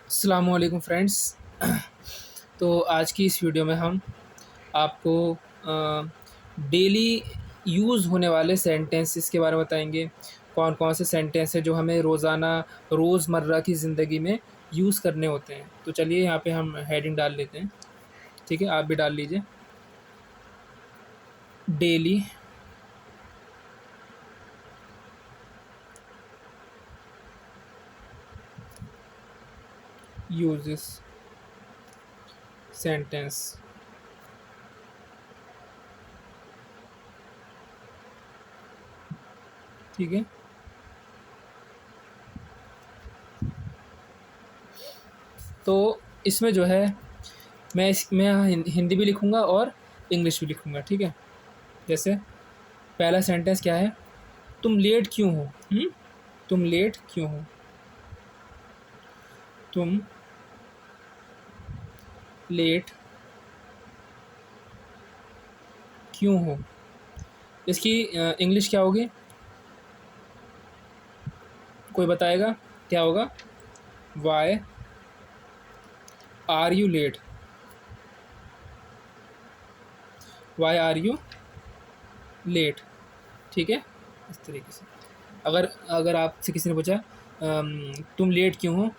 अस्सलाम वालेकुम फ्रेंड्स। तो आज की इस वीडियो में हम आपको डेली यूज़ होने वाले सेंटेंसेस के बारे में बताएंगे। कौन कौन से सेंटेंस हैं जो हमें रोज़ाना रोज़मर्रा की ज़िंदगी में यूज़ करने होते हैं। तो चलिए यहाँ पे हम हेडिंग डाल लेते हैं। ठीक है, आप भी डाल लीजिए। Daily uses sentence. ठीक है, तो इसमें जो है मैं हिंदी भी लिखूँगा और इंग्लिश भी लिखूँगा। ठीक है, जैसे पहला सेंटेंस क्या है? तुम लेट क्यों हो? तुम लेट क्यों हो? तुम लेट क्यों हो? इसकी इंग्लिश क्या होगी? कोई बताएगा क्या होगा? Why are you late? Why are you late? ठीक है, इस तरीके से। अगर अगर आपसे किसी ने पूछा तुम लेट क्यों हो,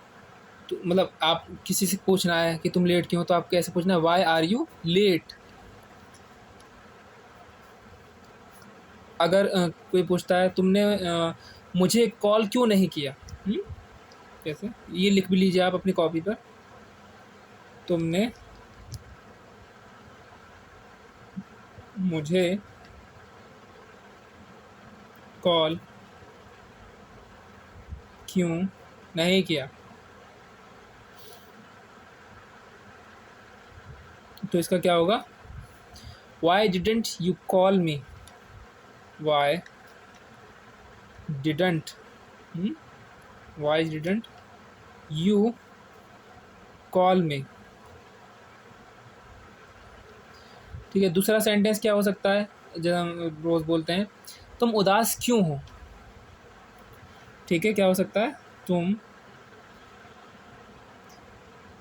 तो मतलब आप किसी से पूछना है कि तुम लेट क्यों हो, तो आप कैसे पूछना है? Why are you late? अगर कोई पूछता है तुमने मुझे कॉल क्यों नहीं किया, कैसे? ये लिख भी लीजिए आप अपनी कॉपी पर। तुमने मुझे कॉल क्यों नहीं किया? तो इसका क्या होगा? Why didn't you call me? Why didn't why didn't you call मी? ठीक है, दूसरा सेंटेंस क्या हो सकता है जब हम रोज़ बोलते हैं? तुम उदास क्यों हो? ठीक है, क्या हो सकता है? तुम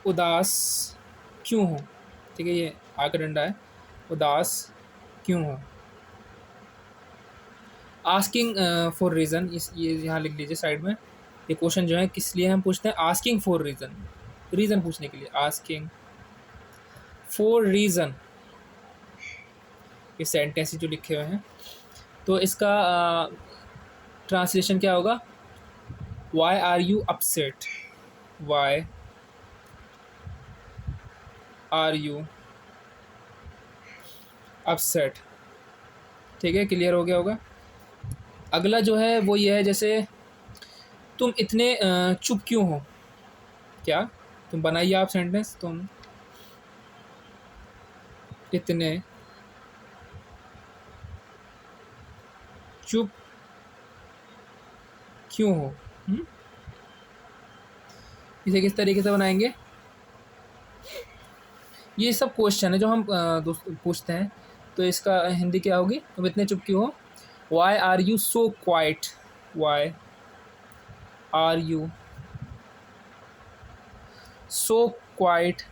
उदास क्यों हो? ठीक है, ये आ का डंडा है। उदास क्यों हो? आस्किंग फॉर रीज़न, इस ये यहाँ लिख लीजिए साइड में। ये क्वेश्चन जो है किस लिए हम पूछते हैं? आस्किंग फॉर रीज़न, रीज़न पूछने के लिए। आस्किंग फॉर रीज़न, ये सेंटेंस जो लिखे हुए हैं। तो इसका ट्रांसलेशन क्या होगा? Why are you upset? Why are you upset? ठीक है, क्लियर हो गया होगा। अगला जो है वो ये है, जैसे तुम इतने चुप क्यों हो? क्या? तुम बनाइए आप सेंटेंस। तुम इतने चुप क्यों हो? इसे किस तरीके से बनाएंगे? ये सब क्वेश्चन है जो हम दोस्त पूछते हैं। तो इसका हिंदी क्या होगी? तुम इतने चुप क्यों हो? Why are you so quiet? Why are you so quiet?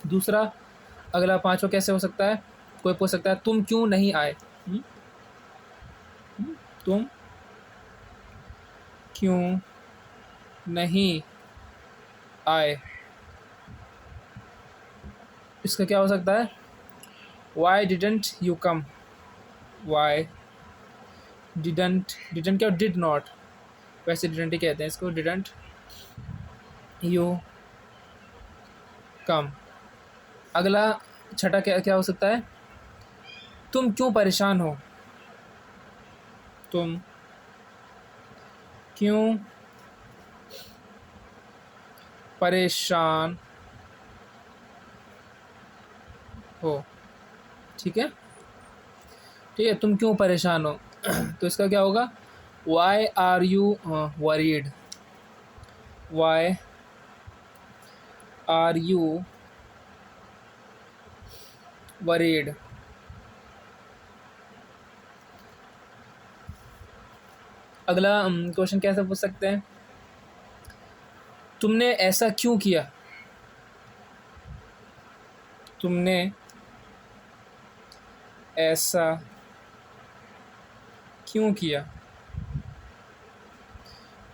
दूसरा, अगला पांचवा कैसे हो सकता है? कोई पूछ सकता है तुम क्यों नहीं आए? तुम क्यों नहीं आए? इसका क्या हो सकता है? Why didn't you come? Why didn't, didn't क्या? डिड नॉट, वैसे डिडेंट ही कहते हैं इसको। Didn't you come. अगला छठा क्या क्या हो सकता है? तुम क्यों परेशान हो? तुम क्यों परेशान हो? ठीक है, ठीक है, तुम क्यों परेशान हो? तो इसका क्या होगा? Why are you worried? Why are you worried? अगला क्वेश्चन कैसे पूछ सकते हैं, तुमने ऐसा क्यों किया, तुमने ऐसा क्यों किया।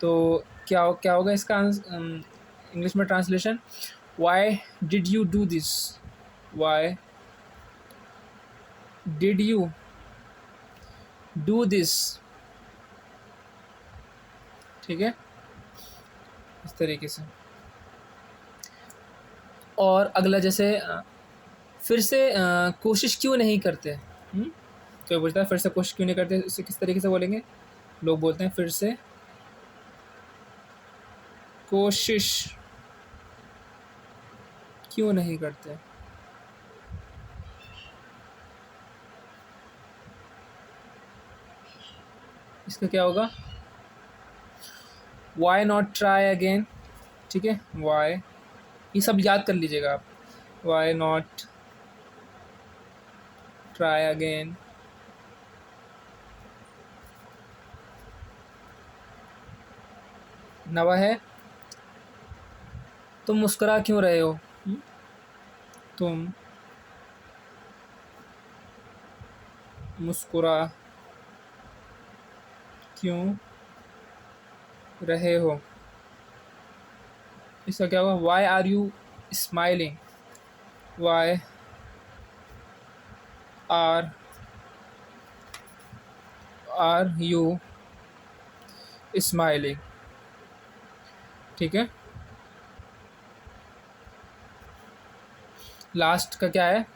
तो क्या क्या होगा इसका इंग्लिश में translation, why did you do this, why did you do this. ठीक है, इस तरीके से। और अगला जैसे फिर से कोशिश क्यों नहीं करते। कोई पूछता है फिर से कोशिश क्यों नहीं करते, इसे किस तरीके से बोलेंगे। लोग बोलते हैं फिर से कोशिश क्यों नहीं करते। इसका क्या होगा, वाई नॉट ट्राई अगेन। ठीक है, वाई, ये सब याद कर लीजिएगा आप, वाई नॉट ट्राई अगेन। नवा है, तुम मुस्कुरा क्यों रहे हो। तुम मुस्कुरा क्यों रहे हो। इसका क्या होगा, why are you smiling, why are you smiling. ठीक है, लास्ट का क्या है,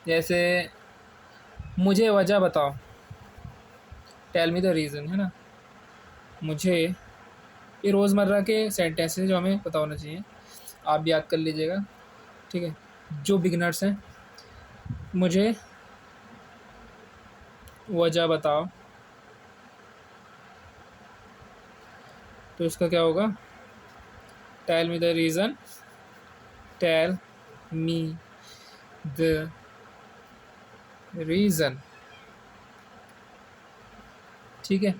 जैसे मुझे वजह बताओ, टेल मी द रीज़न, है ना। मुझे, ये रोज़मर्रा के सेंटेंस हैं जो हमें पता होना चाहिए, आप भी याद कर लीजिएगा। ठीक है, जो बिगिनर्स हैं, मुझे वजह बताओ, तो इसका क्या होगा, tell me the reason, tell me the reason. ठीक है,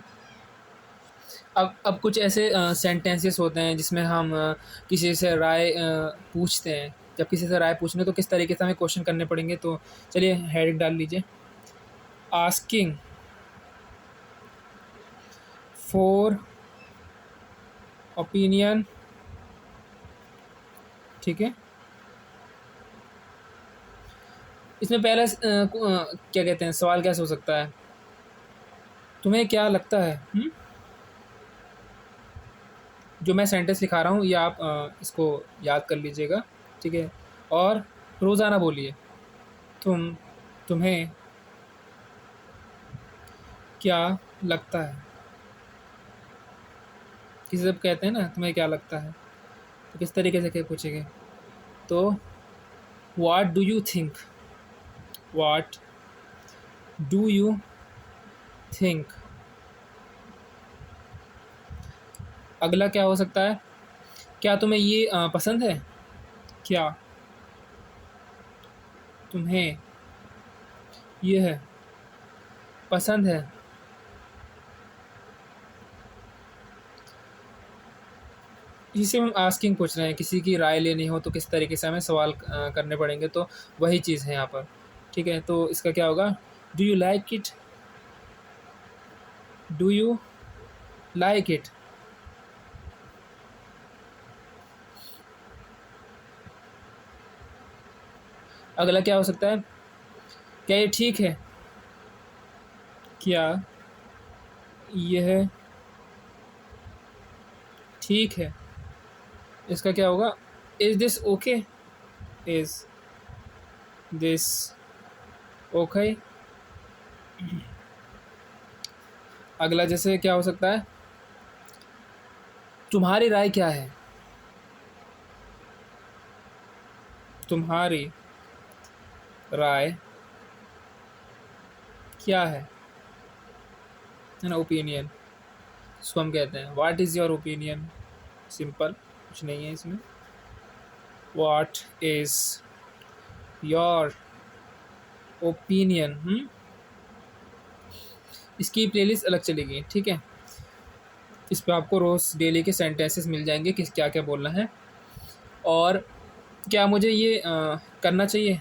अब कुछ ऐसे सेंटेंसेस होते हैं जिसमें हम किसी से राय पूछते हैं। जब किसी से राय पूछने तो किस तरीके से हमें क्वेश्चन करने पड़ेंगे, तो चलिए हेडिंग डाल लीजिए, आस्किंग फॉर ओपिनियन। ठीक है, इसमें पहले क्या कहते हैं, सवाल कैसे हो सकता है, तुम्हें क्या लगता है। जो मैं सेंटेंस लिखा रहा हूँ, ये आप इसको याद कर लीजिएगा। ठीक है, और रोज़ाना बोलिए, तुम्हें क्या लगता है। किसी से कहते हैं ना तुम्हें क्या लगता है, तो किस तरीके से क्या पूछेंगे, तो what do you think, what do you think. अगला क्या हो सकता है, क्या तुम्हें ये पसंद है, क्या तुम्हें यह पसंद है। इसी में हम आस्किंग पूछ रहे हैं, किसी की राय लेनी हो तो किस तरीके से हमें सवाल करने पड़ेंगे, तो वही चीज़ है यहाँ पर। ठीक है, तो इसका क्या होगा, do you like it, do you like it. अगला क्या हो सकता है, क्या ये ठीक है, क्या यह ठीक है। इसका क्या होगा, is this okay, is this okay. अगला जैसे क्या हो सकता है, तुम्हारी राय क्या है, तुम्हारी राय क्या है ना, ओपिनियन, इसको हम कहते हैं what is your opinion. Simple, कुछ नहीं है इसमें, व्हाट इज़ योर ओपिनियन। इसकी प्लेलिस्ट अलग चलेगी। ठीक है, इस पे आपको रोज़ डेली के सेंटेंसेस मिल जाएंगे किस क्या क्या बोलना है। और क्या मुझे ये करना चाहिए,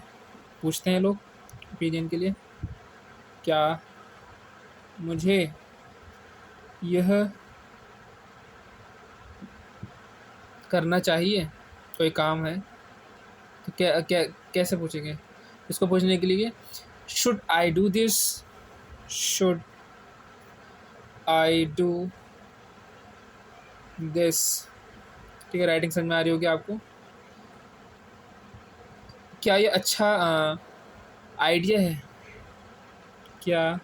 पूछते हैं लोग ओपिनियन के लिए, क्या मुझे यह करना चाहिए, कोई काम है तो क्या क्या कैसे पूछेंगे इसको? पूछने के लिए should I do this, should I do this. ठीक है, राइटिंग समझ में आ रही होगी आपको। क्या ये अच्छा आइडिया है, क्या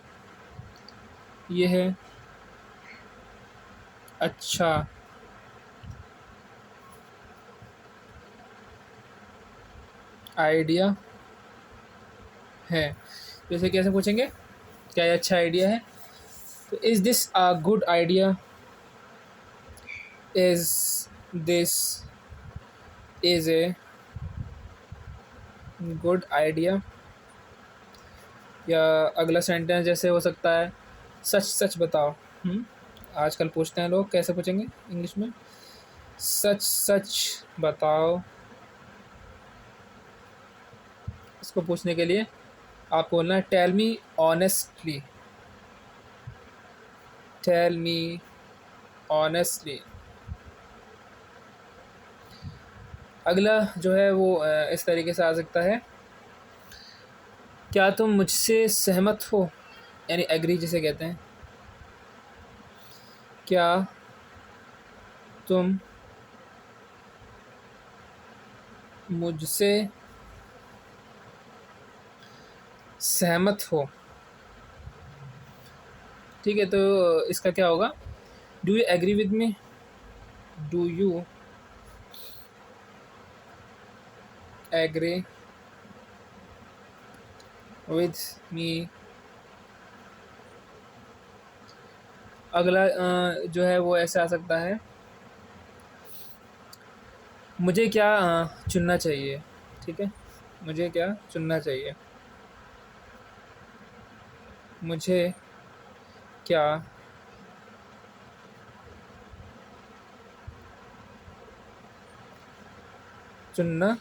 यह अच्छा आइडिया है? जैसे कैसे पूछेंगे, क्या ये अच्छा आइडिया है? तो is this a good idea, is this is a good idea. या अगला सेंटेंस जैसे हो सकता है, सच सच बताओ। आजकल पूछते हैं लोग, कैसे पूछेंगे इंग्लिश में? सच सच बताओ। इसको पूछने के लिए आपको बोलना है tell me honestly, tell me honestly. अगला जो है वो इस तरीके से आ सकता है, क्या तुम मुझसे सहमत हो, यानी एग्री जिसे कहते हैं। क्या तुम मुझसे सहमत हो? ठीक है, तो इसका क्या होगा, do you agree with me, do you agree with me. अगला जो है वो ऐसे आ सकता है, मुझे क्या चुनना चाहिए। ठीक है, मुझे क्या चुनना चाहिए, मुझे क्या चुनना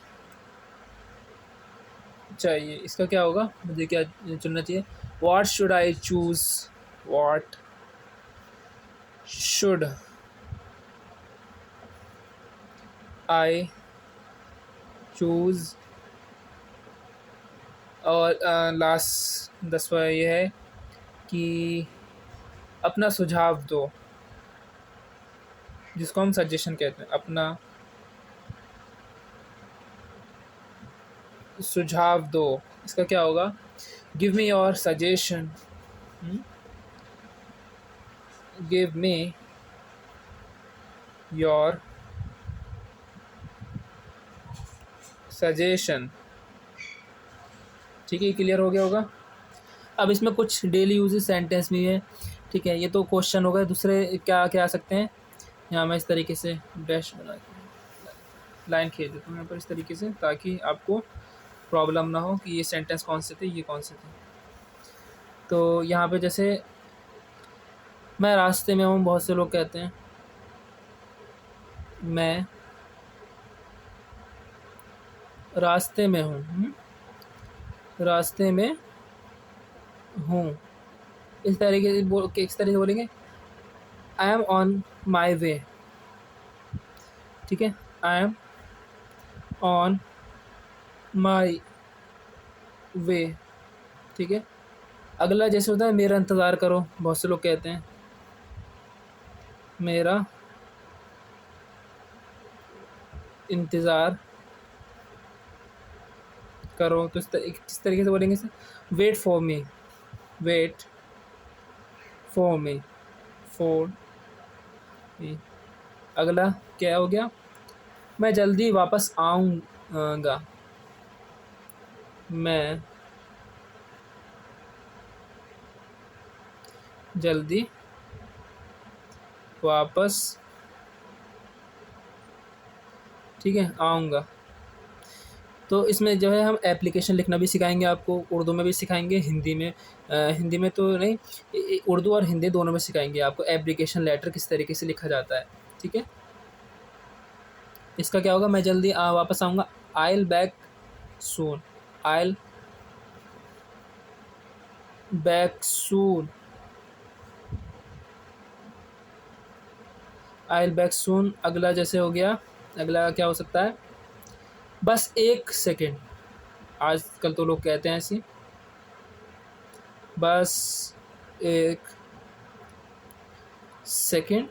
चाहिए। इसका क्या होगा, मुझे क्या चुनना चाहिए, what should I choose, what should I choose. और लास्ट 10वां ये है कि अपना सुझाव दो, जिसको हम सजेशन कहते हैं, अपना सुझाव दो। इसका क्या होगा, give me your suggestion, give me your suggestion. ठीक है, क्लियर हो गया होगा। अब इसमें कुछ डेली यूजेस सेंटेंस भी है। ठीक है, ये तो क्वेश्चन हो गए। दूसरे क्या क्या आ सकते हैं, यहाँ मैं इस तरीके से डैश बना के लाइन खींच देता हूँ यहाँ पर इस तरीके से, ताकि आपको प्रॉब्लम ना हो कि ये सेंटेंस कौन से थे, ये कौन से थे। तो यहाँ पे जैसे मैं रास्ते में हूँ, बहुत से लोग कहते हैं मैं रास्ते में हूँ, रास्ते में हूँ। इस तरीके से इस तरीके से बोलेंगे, आई एम ऑन माई वे। ठीक है, आई एम ऑन माई वे। ठीक है, अगला जैसे होता है मेरा इंतज़ार करो, बहुत से लोग कहते हैं मेरा इंतज़ार करो। तो किस तरीके से बोलेंगे sir, wait for me, wait for me, for me. अगला क्या हो गया, मैं जल्दी वापस आऊँगा, मैं जल्दी वापस, ठीक है, आऊँगा। तो इसमें जो है हम एप्लीकेशन लिखना भी सिखाएंगे आपको, उर्दू में भी सिखाएंगे, हिंदी में हिंदी में तो नहीं, उर्दू और हिंदी दोनों में सिखाएंगे आपको एप्लीकेशन लेटर किस तरीके से लिखा जाता है। ठीक है, इसका क्या होगा, मैं जल्दी वापस आऊँगा। I will back soon, I will back soon, I will back soon. अगला जैसे हो गया, अगला क्या हो सकता है, बस एक सेकेंड। आजकल तो लोग कहते हैं ऐसी, बस एक सेकेंड।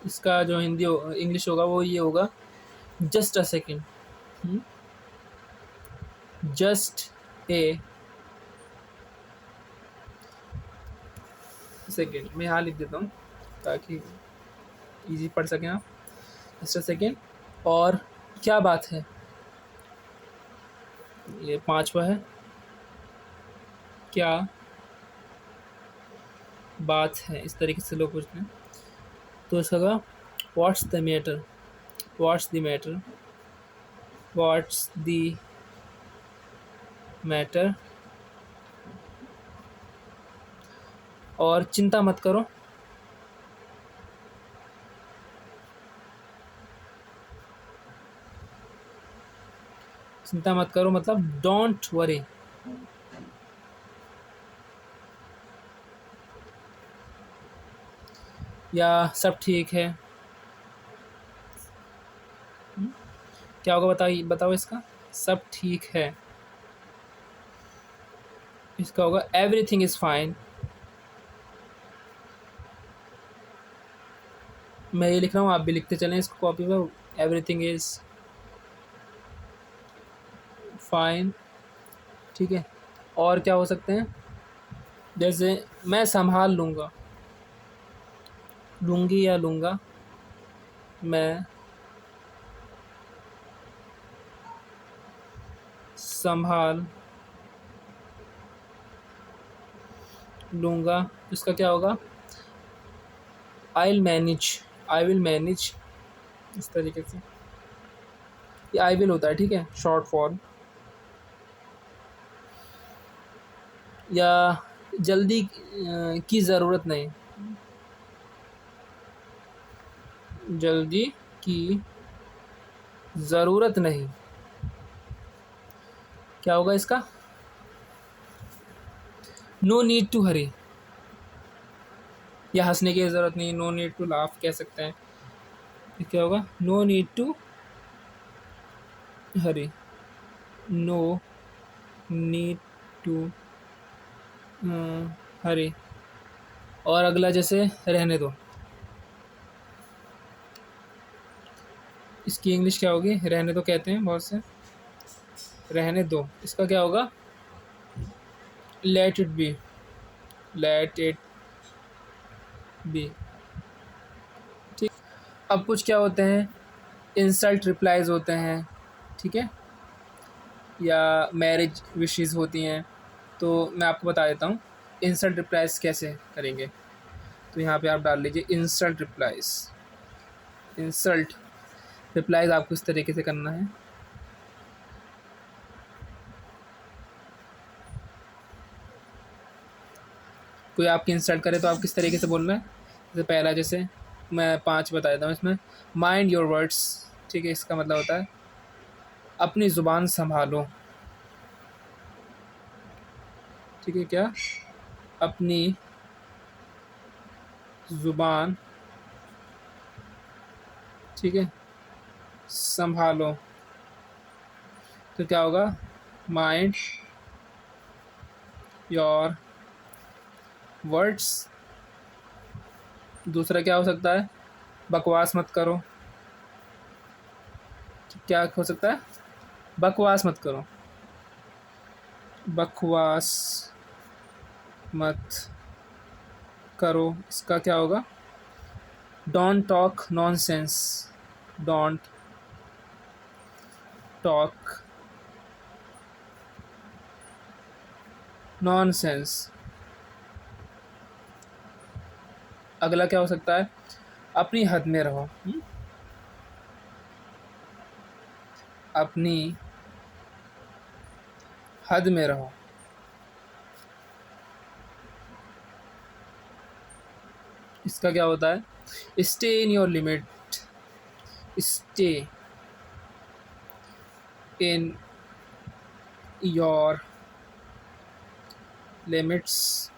इसका जो हिंदी इंग्लिश होगा वो ये होगा, just a second, just a second. मैं यहाँ लिख देता हूँ ताकि इजी पढ़ सकें आप। Just a second. और क्या बात है, ये पांचवा है, क्या बात है, इस तरीके से लोग पूछते हैं। तो इसका होगा what's the matter, what's the matter, what's the matter. और चिंता मत करो, चिंता मत करो मतलब डोंट वरी। या सब ठीक है, क्या होगा बताओ इसका, सब ठीक है। इसका होगा एवरीथिंग इज़ फाइन। मैं ये लिख रहा हूँ, आप भी लिखते चलें इसको कॉपी पर, एवरीथिंग इज़ फाइन। ठीक है, और क्या हो सकते हैं, जैसे मैं संभाल लूँगा, लूँगी या लूँगा, मैं संभाल लूँगा। इसका क्या होगा, I will manage, I will manage. इस तरीके से ये आई विल होता है, ठीक है, शॉर्ट फॉर्म। या जल्दी की ज़रूरत नहीं, जल्दी की ज़रूरत नहीं। क्या होगा इसका, नो नीड टू हरी। या हंसने की ज़रूरत नहीं, नो नीड टू लाफ कह सकते हैं। क्या होगा, no need to hurry, no need to hurry. और अगला जैसे रहने दो, इसकी इंग्लिश क्या होगी, रहने दो कहते हैं बहुत से, रहने दो। इसका क्या होगा, let it be, let it be. ठीक, अब कुछ क्या होते हैं, इंसल्ट रिप्लाइज होते हैं, ठीक है, या मैरिज विशेस होती हैं। तो मैं आपको बता देता हूँ इंसल्ट रिप्लाइज कैसे करेंगे। तो यहाँ पे आप डाल लीजिए इंसल्ट रिप्लाइज, इंसल्ट रिप्लाइज आपको इस तरीके से करना है। कोई आपकी इंसल्ट करे तो आप किस तरीके से बोलना है, जैसे पहला, जैसे मैं 5 बता देता हूँ इसमें, माइंड योर वर्ड्स। ठीक है, इसका मतलब होता है अपनी ज़ुबान संभालो। ठीक है, क्या, अपनी ज़ुबान, ठीक है, संभालो। तो क्या होगा, माइंड योर वर्ड्स। दूसरा क्या हो सकता है, बकवास मत करो। क्या हो सकता है, बकवास मत करो, बकवास मत करो। इसका क्या होगा, don't talk nonsense, don't talk nonsense. अगला क्या हो सकता है, अपनी हद में रहो। अपनी हद में रहो। इसका क्या होता है? Stay in your limit, stay in your limits.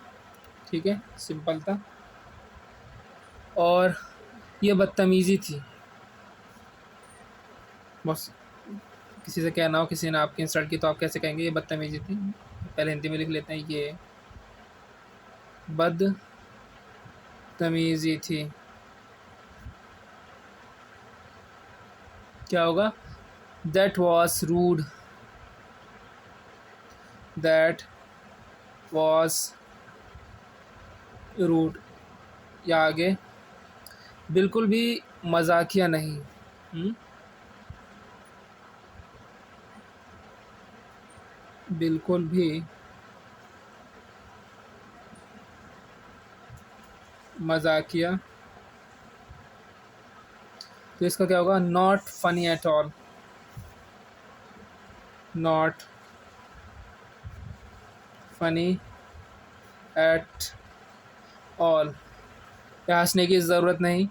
ठीक है, सिंपल था। और ये बदतमीज़ी थी। बस किसी से कहना हो, किसी ने आपकी इंसल्ट की, तो आप कैसे कहेंगे? ये बदतमीज़ी थी। पहले हिंदी में लिख लेते हैं, ये बदतमीज़ी थी। क्या होगा? That was rude, that was rude. या आगे, बिल्कुल भी मजाकिया नहीं। बिल्कुल भी मजाकिया। तो इसका क्या होगा? Not funny at all, not funny at all. या हंसने की ज़रूरत नहीं,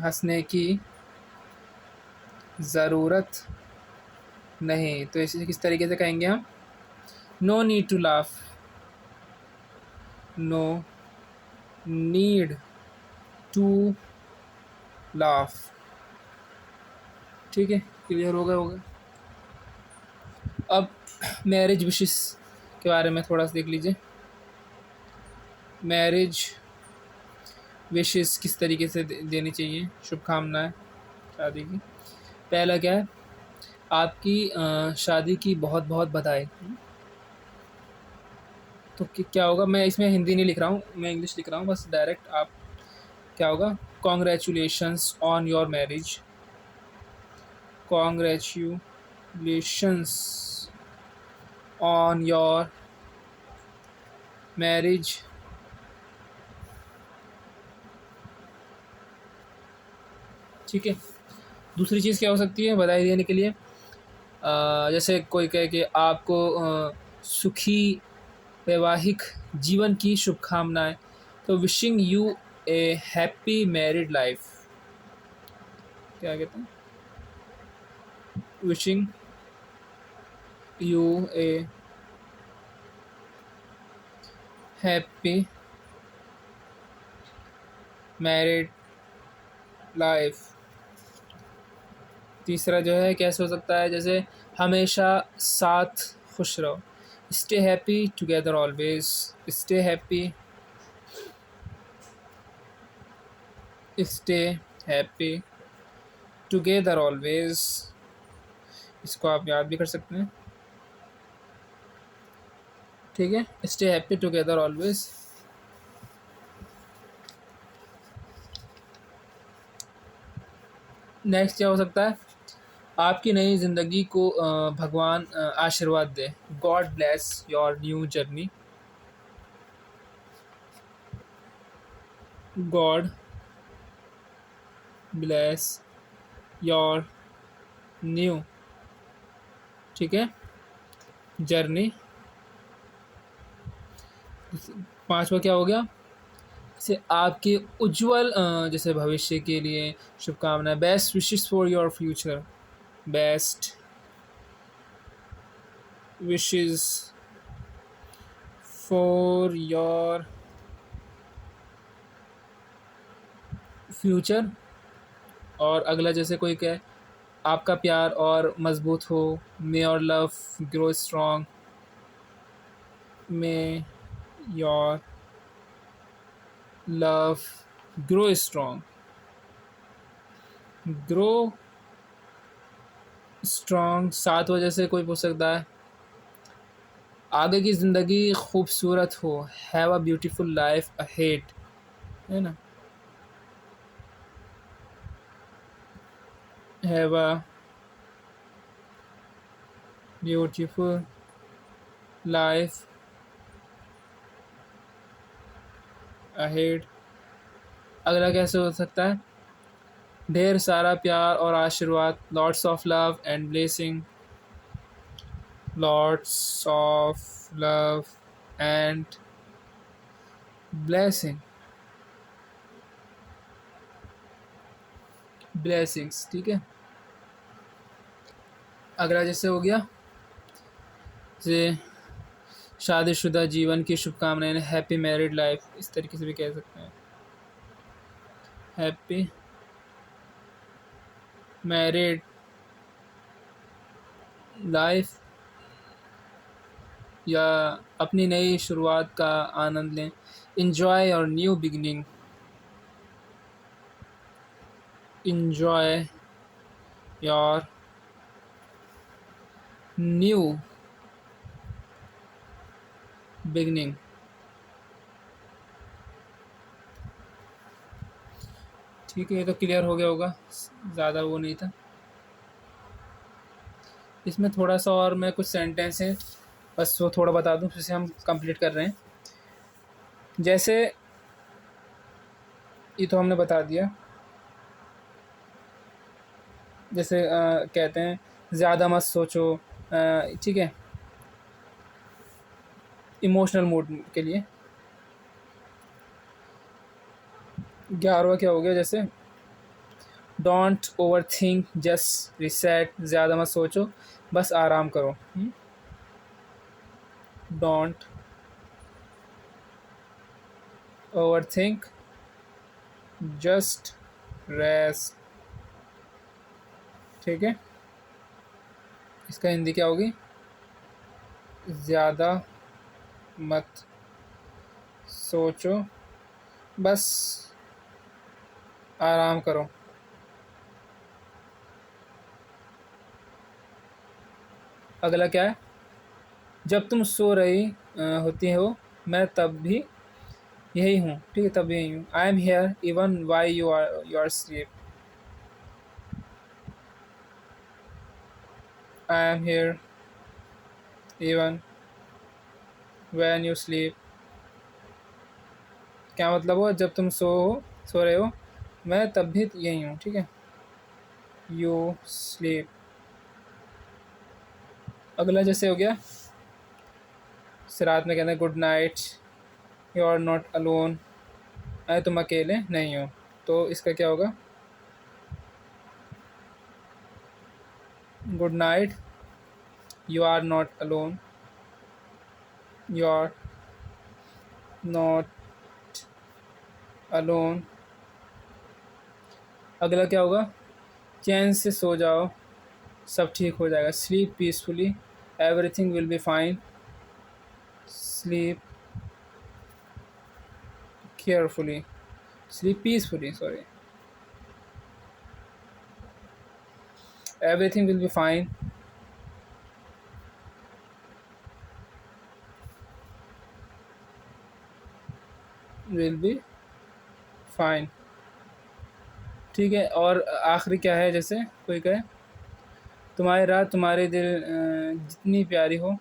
हंसने की ज़रूरत नहीं। तो इसे किस तरीके से कहेंगे हम? No need to laugh, no need to laugh. ठीक है, क्लियर होगा। अब मैरिज विशेस के बारे में थोड़ा सा देख लीजिए। मैरिज विशेस किस तरीके से देनी चाहिए, शुभकामनाएं शादी की। पहला क्या है? आपकी शादी की बहुत बहुत बधाई। तो क्या होगा? मैं इसमें हिंदी नहीं लिख रहा हूँ, मैं इंग्लिश लिख रहा हूँ बस डायरेक्ट। आप क्या होगा? Congratulations on your marriage, congratulations on your marriage. ठीक है। दूसरी चीज़ क्या हो सकती है बधाई देने के लिए? जैसे कोई कहे कि आपको सुखी वैवाहिक जीवन की शुभकामनाएं, तो wishing U A happy married life. क्या कहते हैं? Wishing U A happy married life. तीसरा जो है कैसे हो सकता है? जैसे हमेशा साथ खुश रहो, stay happy together always, stay happy, stay happy together always. इसको आप याद भी कर सकते हैं। ठीक है, stay happy together always. Next क्या हो सकता है? आपकी नई ज़िंदगी को भगवान आशीर्वाद दे, God bless your new journey, God bless your new, ठीक है, जर्नी। पांचवा क्या हो गया? जैसे आपके उज्जवल जैसे भविष्य के लिए शुभकामनाएं, best wishes for your future, best wishes for your future. और अगला जैसे कोई कहे आपका प्यार और मजबूत हो, may your love grow strong, may your love grow strong, grow strong. सात वजह से कोई पूछ सकता है आगे की ज़िंदगी खूबसूरत हो, have a beautiful life ahead, है ना, have a beautiful life ahead. अगला कैसे हो सकता है? ढेर सारा प्यार और आशीर्वाद, lots of love and blessing, lots of love and blessing, blessings, ठीक है। अगला जैसे हो गया, जैसे शादीशुदा जीवन की शुभकामनाएं, हैप्पी मैरिड लाइफ, इस तरीके से भी कह सकते हैं, हैप्पी मैरिड लाइफ, या अपनी नई शुरुआत का आनंद लें, इंजॉय और new beginning, enjoy your new beginning. ठीक है, ये तो क्लियर हो गया होगा, ज़्यादा वो नहीं था। इसमें थोड़ा सा और मैं कुछ सेंटेंस हैं बस वो थोड़ा बता दूं, जिसे हम कंप्लीट कर रहे हैं। जैसे ये तो हमने बता दिया, जैसे कहते हैं ज़्यादा मत सोचो, ठीक है, इमोशनल मूड के लिए। 11वां क्या हो गया, जैसे don't over think just reset, ज़्यादा मत सोचो बस आराम करो। Don't over think just rest, ठीक है। इसका हिंदी क्या होगी, ज़्यादा मत सोचो बस आराम करो। अगला क्या है, जब तुम सो रही होती हो मैं तब भी यही हूँ, ठीक है, तब भी यही हूँ। I am here even why you are sleep, I am here even when you sleep. क्या मतलब हुआ, जब तुम सो रहे हो मैं तब भी यही हूँ, ठीक है, यू स्लीप। अगला जैसे हो गया, रात में कहते हैं good night, you are not alone, अरे तुम अकेले नहीं हो, तो इसका क्या होगा, good night, you are not alone, you are not alone. अगला क्या होगा, चैन से सो जाओ सब ठीक हो जाएगा, sleep peacefully everything will be fine, sleep carefully, sleep peacefully, sorry, everything will be fine, will be fine, ठीक है। और आखिरी क्या है, जैसे कोई कहे तुम्हारी रात तुम्हारे दिल जितनी प्यारी हो,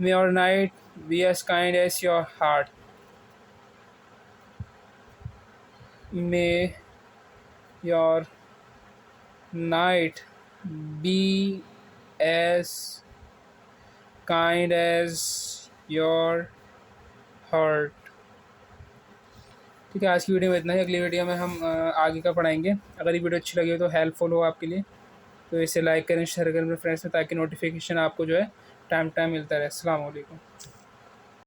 may your night be as kind as your heart, may your night be as kind as your heart. ठीक है, आज की वीडियो में इतना ही। अगली वीडियो में हम आगे का पढ़ाएंगे। अगर ये वीडियो अच्छी लगी हो तो हेल्पफुल हो आपके लिए तो इसे लाइक करें, शेयर करें अपने फ्रेंड्स में, ताकि नोटिफिकेशन आपको जो है टाइम मिलता रहे। अस्सलाम वालेकुम।